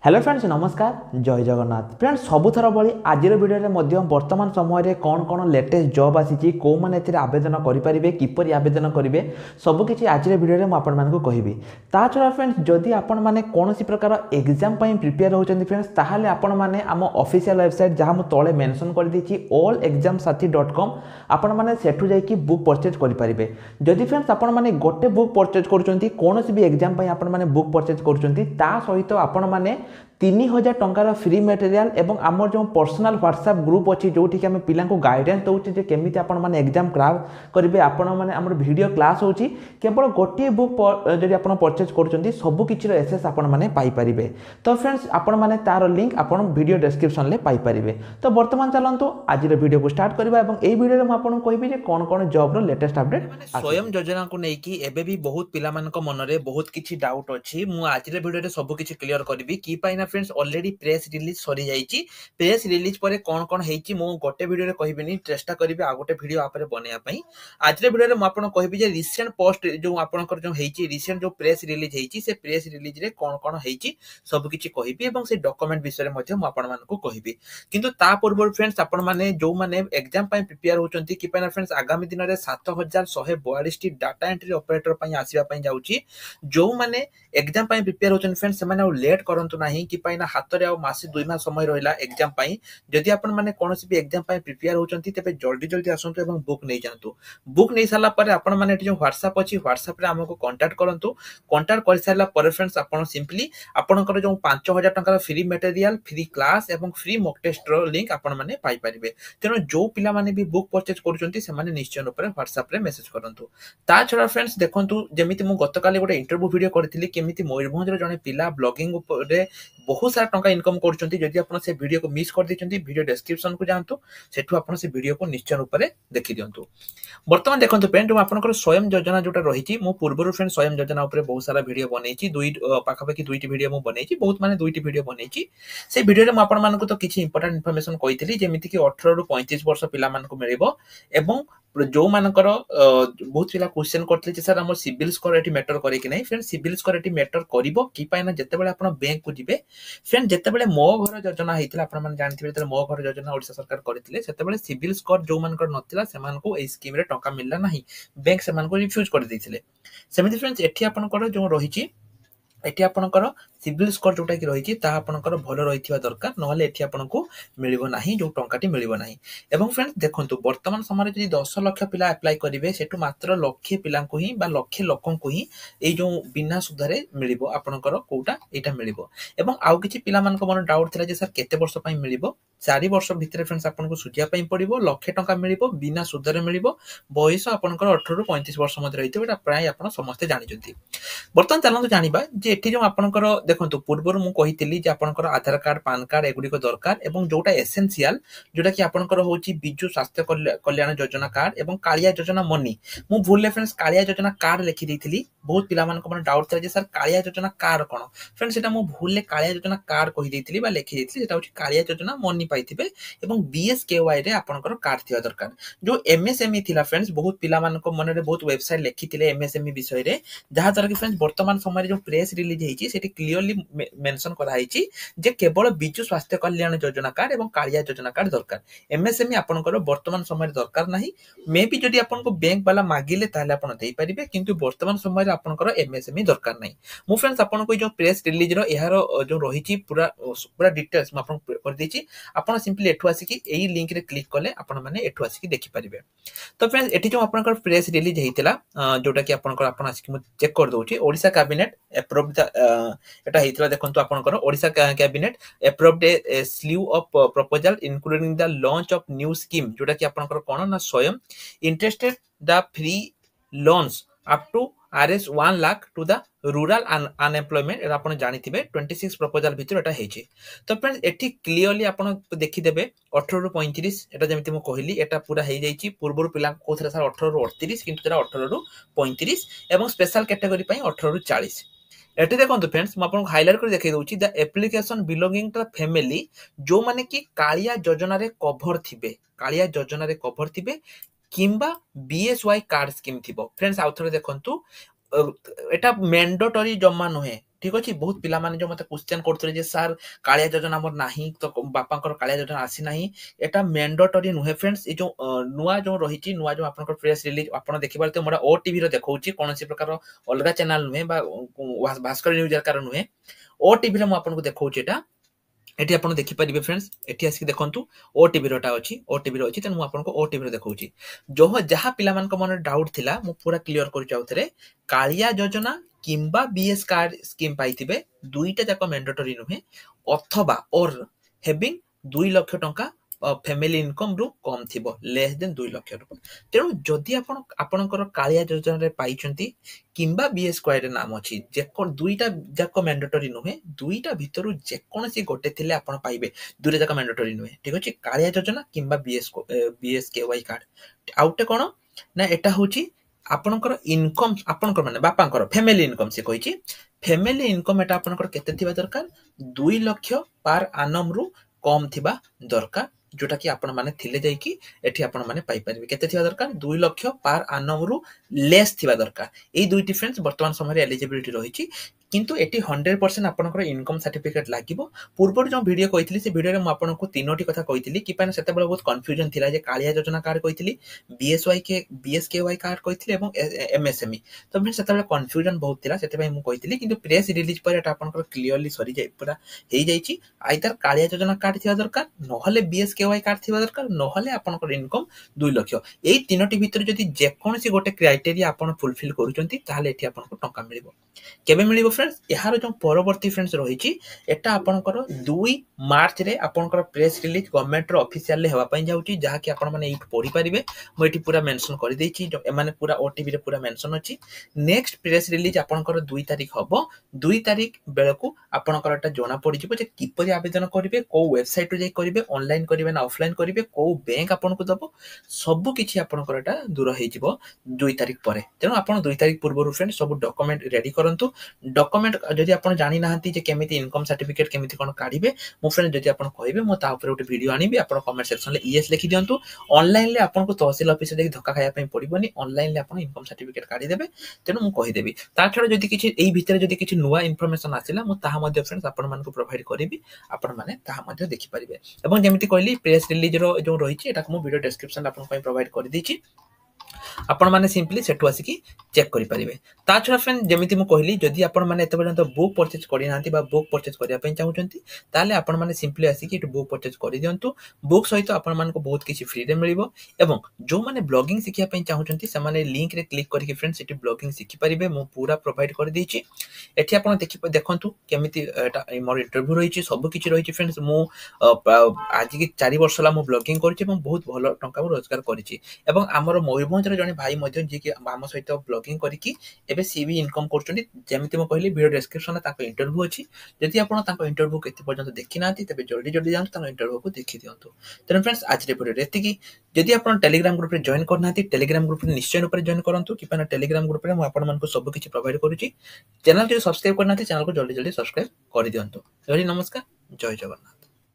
Hello friends नमस्कार जय Jagannath friends सबुथर भाई आज वीडियो वर्तमान समय कौन कौन लेटेस्ट जॉब आसी कौ मैंने आवेदन करेंगे किपर आवेदन करेंगे सबकि आज वीडियो मुझे कहबी ता छड़ा फ्रेंड्स जदि आपण मैंने कौन प्रकार एग्जाम प्रिपेयर होती फ्रेंड्स ताहले आपण मैंने आम ऑफिशियल वेबसाइट जहाँ मुझे तले मेंशन कर देछि allexamsathi.com आपण मैंने सेठू जाइए बुक परचेज करेंगे जदि फ्रेंड्स आपण मैंने गोटे बुक परचेज करुँच कौन भी एग्जाम आपण मैंने बुक परचेज करुँच सहित आपण मैंने 3000 टंकार फ्री मटेरियल एवं आमर जो पर्सनल व्हाट्सएप ग्रुप अच्छी जो आम पिला गाइडेंस दौचे केमी आपण एग्जाम क्रैक करेंगे आपण मैंने आम वीडियो क्लास होची केवल गोटे बुक जब आप परचेज कर सबकि एसेस आपने पाइपर तो फ्रेंड्स आपण मैंने तार लिंक आप वीडियो डिस्क्रिप्शन में पाइपर तो बर्तमान चलतु आज वीडियो को स्टार्ट करवा यही वीडियो में आपको कहबी कौन कौन जॉब लेटेस्ट अपडेट स्वयं योजना को लेकिन एबे भी बहुत पिला मन में बहुत किसी डाउट अच्छी मुझे आज वीडियो सबकि क्लीयर करी कि फ्रेंड्स ऑलरेडी प्रेस रिलीज सरी जाइए प्रेस रिलीज पर कौन कौन होती मुझे गोटे वीडियो कहबी चेष्टा करी आ गोटे वीडियो आप बनवाई आज वीडियो में आपको कहबी रिसेंट पोस्ट जो आपंकर जो रिसेंट जो प्रेस रिलीज होती से प्रेस रिलीज रे कौन कौन होती सबकि कहबी से डॉक्यूमेंट विषय में कहबी किंतु ता पूर्व फ्रेंड्स आपण माने जो माने एग्जाम प्रिपेयर होचंती कि फ्रेंड्स आगामी दिन में 7142 टी डाटा एंट्री ऑपरेटर आसवा जाऊँगी जो माने एग्जाम प्रिपेयर होचंती फ्रेंड्स से लेट करंतु नहीं कि हाथ में आसे 2 मास समय रहा एग्जाम जदि आपण माने कौन भी एग्जाम प्रिपेयर होचंती तेबे जल्दी जल्दी आसंतु एवं बुक नहीं जातु बुक नहीं सारा पर आपण माने जो व्हाट्सएप अच्छी व्हाट्सएप रे हमको कांटेक्ट करंतु कांटेक्ट कर सारा पर फ्रेंड्स आपण सिंपली आपनकर जो 5000 टंका फ्री मटेरियल फ्री क्लास एवं फ्री मॉक टेस्ट रो लिंक आपण माने पाई परिबे तेनो जो पिला माने भी बुक परचेज करूचंती से माने निश्चय रूप व्हाट्सएप रे मेसेज करंतु ता छडा फ्रेंड्स देखंतु जेमिति मु गतकाली गोटे इंटरव्यू वीडियो करथिली केमिति मयूरभंज रे जने पिला ब्लॉगिंग रे बहुत सारा टंका इनकम करछंती जदि आपण से वीडियो को मिस कर देछंती वीडियो डिस्क्रिप्शन को जानतु सेठु आपण से वीडियो को निश्चय रूप से देखि दियंतु वर्तमान देखंतु फ्रेंड जो आपनकर स्वयं योजना जोटा रहिछि मु पूर्वरु फ्रेंड स्वयं योजना ऊपर बहुत सारा वीडियो बनैछि दुई पाखापाखि दुईटी वीडियो मु बनैछि बहुत माने दुईटी वीडियो बनैछि से वीडियो रे मु आपण मानको तो किछि इंपोर्टेंट इन्फॉर्मेशन कहितली जेमिति कि 18 रु 35 वर्ष पिला मानको मिलिबो एवं जो मानकर बहुत पिला क्वेश्चन करते सर आम सिविल स्कोर ये मैटर करे कि नहीं फ्रेंड सिविल स्कोर ये मैटर कर जितेबाला आप बैंक को जीवे फ्रेंड जितेबाला मो घर योजना होता है जानते मो घर योजना ओडिशा सरकार करते से सिविल स्कोर जो मानकर नथिला सेमानकु एई स्कीम रे टंका मिलला नहीं बैंक सेमानकु रिफ्यूज कर देथिले सेमिति फ्रेंड्स एठी आपनकर जो रहिछि एठी आपनकर सिविल स्कोर जोटा कि रही आपनकर भल रही दरकार नहले एठी आपनको मिलिबो नाही जो टंकाटी मिलिबो नाही एवं फ्रेंड्स देखंतु वर्तमान समय जदि 10 लाख पिला अप्लाई करिवे सेटु मात्र लाखे पिलांको ही बा लाखे लोकंको ही ए जो बिना सुधारे मिलिबो आपनकर कोटा एटा मिलिबो एवं आउ किछि पिला मानको मन डाउट थिला जे सर केते वर्ष पई मिलिबो 4 वर्ष भितर फ्रेंड्स आपनको सुजिया पई पड़िबो लाखे टंका मिलिबो बिना सुधारे मिलिबो बयस आपनकर 18 रु 35 वर्ष मध्ये रहितो एटा प्राय आपण समस्त जानि जंती वर्तमान चलंतु जानिबा जे एठी जो आपनकर देखंतु पूर्वर मु कहितली जे आपनकर आधार कार्ड पान कार्ड एगुडी को दरकार एवं जोटा एसेंशियल जोटा कि आपनकर होची बिजु स्वास्थ्य कल्याण योजना कार्ड एवं कालिया योजना मनी मु भूलले फ्रेंड्स कालिया योजना कार्ड लिखि देथिली बहुत पिला मान को मन डाउट था जे सर कालिया योजना कार्ड कोन फ्रेंड्स सेटा मु भूलले कालिया योजना कार्ड कहि देथिली बा लिखि देथिली सेटा होची कालिया योजना मनी पाइथिबे एवं बीएसकेवाई रे आपनकर कार्ड थिया दरकार जो एमएसएमई थिला फ्रेंड्स बहुत पिला मान को मन रे बहुत वेबसाइट लिखिथिले एमएसएमई विषय रे जहा द्वारा कि फ्रेंड्स वर्तमान समय जो प्रेस रिलीज हेची सेठी क्लियरली मेंशन करा हेची जे केवल बिजु स्वास्थ्य कल्याण योजना कार्ड एवं कालिया योजना कार्ड दरकार एमएसएमई आपनकर वर्तमान समय दरकार नाही मे भी जदि आपनको बैंक वाला मागिले ताले आपण देई परिबे किंतु वर्तमान समय आपनकर एमएसएमई दरकार नाही मु फ्रेंड्स आपनको जो प्रेस रिलीज रो एहार जो रहिची पूरा पूरा डिटेल्स म आपन कर देची आपण सिंपली एठु आसी कि एई लिंक रे क्लिक करले आपण माने एठु आसी कि देखि परिबे तो फ्रेंड्स एठी जो आपनकर प्रेस रिलीज हेतिला जोटा कि आपनकर आपण आसी कि म चेक कर दोची ओडिसा कैबिनेट अप्रूव एटा हेतिला देखंतु आपनकर Odisha cabinet approved a slew of proposal including the launch of new scheme जोटा कि आपनकर कोन ना स्वयं interested the free loans up to RS 1 lakh to the rural unemployment एटा आपण जानिथिबे 26 प्रपोजल भितर एटा हेछि तो फ्रेंड्स एठी क्लियरली आपण देखि देबे 18 रु 35 एटा जेमिति म कहली एटा पूरा हे जाइछि पूर्वरु पिला कोथरा सर 18 रु 38 किंतु एटा 18 रु 35 एवं स्पेशल कैटेगरी पई 18 रु 40 एटे देखंतु फ्रेंड्स म आपन हाइलाइट कर देखै दोछि the application belonging to the family जो माने कि कालिया योजना रे कवर थिबे कालिया योजना रे कवर थिबे किंबा बीएसवाई कार्ड स्कीम थिबो फ्रेंड्स आउथरे देखंतु एटा मैंडेटरी जमा नुहे ठीक अच्छे बहुत पिला माने जो मते क्वेश्चन करथले जे सर कालिया योजना मोर नाही तो बापांकर कालिया योजना आसी नाही एटा मैंडेटरी नुहे फ्रेंड्स ए जो नुआ जो रहिची नुआ जो आपनकर प्रेस रिलीज आपन देखि पारते मोरा ओटीवी रो देखौची कोनोसी प्रकार अलगा चैनल नुहे बा भास्कर न्यूज कार नुहे ओटीवी रे म आपन को देखौची एटा एटी आपण देखि परिबे फ्रेंड्स एटी आसी देखंतु ओटीवी रोटा अछि ओटीवी रो अछि तन मु आपन को ओटीवी रो देखौची जो जहा पिला मान को मन डाउट थिला मु पूरा क्लियर करि जाउथरे कालिया योजना किंबा बीएस कार्ड स्कीम पाइथिबे दुईटा जाक मैंडेटरी नुहे अथवा और हैविंग 2 लाख टंका फैमिली इनकम रु कम थिबो लेस देन 2 लाख रुपया तेणु जदि आपण आपनकर कालिया योजना रे पाइचंती किंबा बीएस क्वाड नाम अछि जे कोन दुईटा जाक मैंडेटरी नुहे दुईटा भितरु जे कोनसी गोटे थिले आपण पाइबे दुईटा जाक मैंडेटरी नुहे ठीक अछि कालिया योजना किंबा बीएस केवाई कार्ड आउटे कोन ना एटा होची आपनकर इनकम आपनकर माने बापांकर फैमिली इनकम से कहिची फैमिली इनकम एटा आपनकर केते थिबा दरकार 2 लाख पर आनम रु कम थिबा दरकार जोटा कि आपण माने थिले जाई कि एठी आपण माने पाई परिबे केते थिबा दरकार 2 लाख पर आनम रु लेस थिबा दरकार ए दुई डिफरेंस वर्तमान समय रे एलिजिबिलिटी रहिची किंतु एटी 100% आपनकर इनकम सर्टिफिकेट लागिबो पूर्वर जो वीडियो कहितली से वीडियो रे म आपनको तीनोटी कथा कहितली कि पाने सेते बेला बहुत कंफ्यूजन थिला जे कालिया योजना कार्ड कहितली बीएसकेवाई कार्ड कहितली एवं एमएसएमई तो मैं सेते बेला कंफ्यूजन बहुत थिला सेते भाई मु कहितली किंतु प्रेस रिलीज पर एटा आपनकर क्लियरली सरी जाय पूरा हेई जाईची आइदर कालिया योजना कार्ड थिबा दरकार नहले बीएसकेवाई कार्ड थिबा दरकार नहले आपनकर इनकम 2 लाख एई तीनोटी भितर जदि जे कोनसी गोटे क्राइटेरिया आपण फुलफिल करूचंती ताले एठी आपनको टंका मिलिबो केबे मिलिबो फ्रेंड्स यार जो परवर्ती फ्रेंड्स रही एटा आपनकर 2 मार्च रे आपनकर प्रेस रिलीज गवर्नमेंट रो ऑफिशियल ले हेवा पई जाउची जहा कि आपण माने एट पढी परिबे म एटी पूरा मेंशन कर देछि जो माने पूरा ओटीवी रे पूरा मेंशन अछि नेक्स्ट प्रेस रिलीज आपनकर 2 तारिख हबो 2 तारिख बेलकू आपनकर एटा जोना पड़ी जिवो जे किपरि आवेदन करिवे को वेबसाइट रे जाई करिवे ऑनलाइन करिवे ना ऑफलाइन करिवे को बैंक आपनको दबो सब किछि आपनकर एटा दूर हेइ जिवो 2 तारिख परे तेनो आपण 2 तारिख पूर्व फ्रेंड सब डॉक्यूमेंट रेडी करंतु डॉक्यूमेंट जदि आपण जानि नाहंती जे केमिति इनकम सर्टिफिकेट केमिति कोन काढिबे मो फ्रेंड जदि आपण कहबे मो ता ऊपर ओटे वीडियो आनिबे आपण कमेंट सेक्शन ले यस लिखि दियंतु ऑनलाइन ले आपण को तहसील ऑफिस रे धक्का खाया पई पड़िबोनी ऑनलाइन ले आपण इनकम सर्टिफिकेट काढि देबे तेनु मु कहि देबी ता छडा जदि किछि एई भितर जदि किछि नुवा इंफॉर्मेशन आसिला मु ताहा मध्ये फ्रेंड्स आपण मानको प्रोवाइड करिबी आपण माने ताहा मध्ये देखि परिबे एवं जेमिति कहली प्रेस रिलीज रो जो रहिछि एटा को मु वीडियो डिस्क्रिप्शन आपण पई प्रोवाइड कर दिछि आपण माने सिंपली सेटु आसी की चेक करि परिबे ता छडा फ्रेंड जेमिति मु कहली जदि आपण माने एते पर्यंत बुक परचेज करि नांती बा बुक परचेज करिया पई चाहुचंती ताले आपण माने सिंपली आसी की बुक परचेज करि दियंतु बुक सहित आपण मान को बहुत किछि फ्री रे मिलिबो एवं जो माने ब्लॉगिंग सिखिया पई चाहुचंती से माने लिंक रे क्लिक करिके फ्रेंड्स एटी ब्लॉगिंग सिखि परिबे मु पूरा प्रोवाइड कर देछि एठी आपण देखंतु केमिति एटा मोर इंटरव्यू रहिछि सब किछि रहिछि फ्रेंड्स मु आज की 4 वर्ष ला मु ब्लॉगिंग करछि एवं बहुत भलो टंका रोजगार करछि एवं हमर मयूरभंज रे जने भाई मध्ये जे कि आम सहित ब्लॉगिंग करिकि एबे सीवी इनकम करछन्ती जेमिति म कहली वीडियो डिस्क्रिप्शन रे ताको इंटरव्यू अछि जदि आपण ताको इंटरव्यू केते पर्यंत देखि नांती तबे जल्दी जल्दी जान ताको इंटरव्यू को देखि दियंतु तेन फ्रेंड्स आज रे वीडियो एतिकी जदि आपण टेलीग्राम ग्रुप रे जॉइन करनांती टेलीग्राम ग्रुप रे निश्चय रूप रे जॉइन करंतु कि पाना टेलीग्राम ग्रुप रे म आपण मान को सब किछि प्रोवाइड करूची चैनल जो सब्सक्राइब करनांती चैनल को जल्दी जल्दी सब्सक्राइब कर दियंतु जय नमस्कार जय जगन्नाथ।